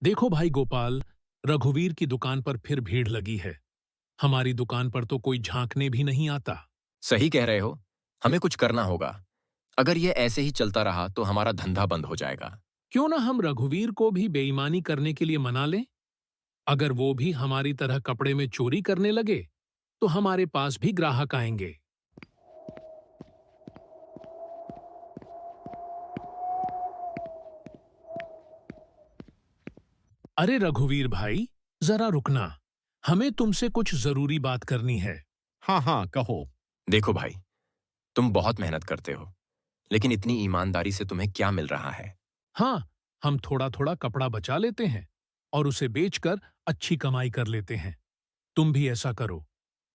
देखो भाई गोपाल, रघुवीर की दुकान पर फिर भीड़ लगी है। हमारी दुकान पर तो कोई झांकने भी नहीं आता। सही कह रहे हो। हमें कुछ करना होगा। अगर ये ऐसे ही चलता रहा तो हमारा धंधा बंद हो जाएगा। क्यों ना हम रघुवीर को भी बेईमानी करने के लिए मना लें? अगर वो भी हमारी तरह कपड़े में चोरी करने लगे, तो हमारे पास भी ग्राहक आएंगे। अरे रघुवीर भाई, जरा रुकना। हमें तुमसे कुछ जरूरी बात करनी है। हाँ हाँ, कहो। देखो भाई, तुम बहुत मेहनत करते हो, लेकिन इतनी ईमानदारी से तुम्हें क्या मिल रहा है? हाँ, हम थोड़ा थोड़ा कपड़ा बचा लेते हैं और उसे बेचकर अच्छी कमाई कर लेते हैं। तुम भी ऐसा करो,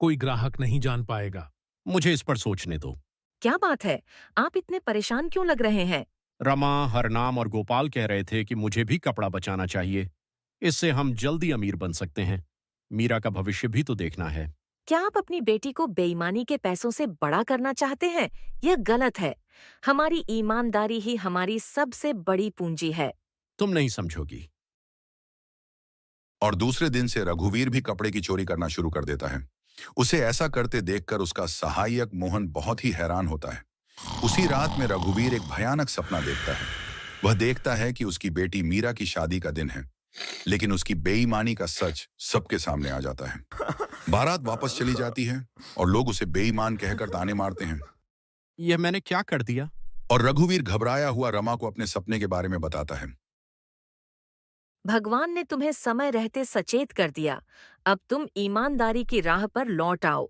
कोई ग्राहक नहीं जान पाएगा। मुझे इस पर सोचने दो। क्या बात है? आप इतने परेशान क्यों लग रहे हैं? रमा, हरनाम और गोपाल कह रहे थे कि मुझे भी कपड़ा बचाना चाहिए। इससे हम जल्दी अमीर बन सकते हैं। मीरा का भविष्य भी तो देखना है। क्या आप अपनी बेटी को बेईमानी के पैसों से बड़ा करना चाहते हैं? यह गलत है। हमारी ईमानदारी ही हमारी सबसे बड़ी पूंजी है। तुम नहीं समझोगी। और दूसरे दिन से रघुवीर भी कपड़े की चोरी करना शुरू कर देता है। उसे ऐसा करते देखकर उसका सहायक मोहन बहुत ही हैरान होता है। उसी रात में रघुवीर एक भयानक सपना देखता है। वह देखता है कि उसकी बेटी मीरा की शादी का दिन है, लेकिन उसकी बेईमानी का सच सबके सामने आ जाता है। बारात वापस चली जाती है और लोग उसे बेईमान कहकर ताने मारते हैं। यह मैंने क्या कर दिया? और रघुवीर घबराया हुआ रमा को अपने सपने के बारे में बताता है। भगवान ने तुम्हें समय रहते सचेत कर दिया। अब तुम ईमानदारी की राह पर लौट आओ।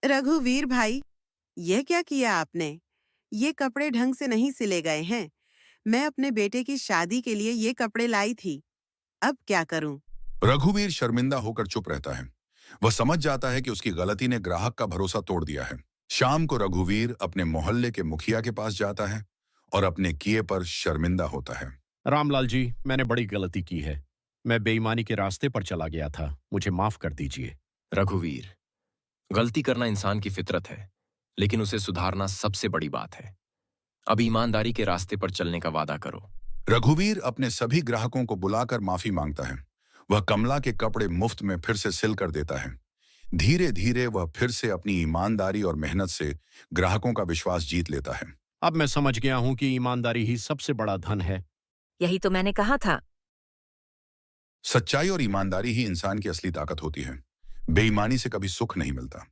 रघुवीर भाई, यह क्या किया आपने? ये कपड़े ढंग से नहीं सिले गए हैं। मैं अपने बेटे की शादी के लिए ये कपड़े लाई थी। अब क्या करूं? रघुवीर शर्मिंदा होकर चुप रहता है। वह समझ जाता है कि उसकी गलती ने ग्राहक का भरोसा तोड़ दिया है। शाम को रघुवीर अपने मोहल्ले के मुखिया के पास जाता है और अपने किए पर शर्मिंदा होता है। रामलाल जी, मैंने बड़ी गलती की है। मैं बेईमानी के रास्ते पर चला गया था। मुझे माफ कर दीजिए। रघुवीर, गलती करना इंसान की फितरत है, लेकिन उसे सुधारना सबसे बड़ी बात है। अब ईमानदारी के रास्ते पर चलने का वादा करो। रघुवीर अपने सभी ग्राहकों को बुलाकर माफी मांगता है। वह कमला के कपड़े मुफ्त में फिर से सिल कर देता है। धीरे धीरे वह फिर से अपनी ईमानदारी और मेहनत से ग्राहकों का विश्वास जीत लेता है। अब मैं समझ गया हूं कि ईमानदारी ही सबसे बड़ा धन है। यही तो मैंने कहा था। सच्चाई और ईमानदारी ही इंसान की असली ताकत होती है। बेईमानी से कभी सुख नहीं मिलता।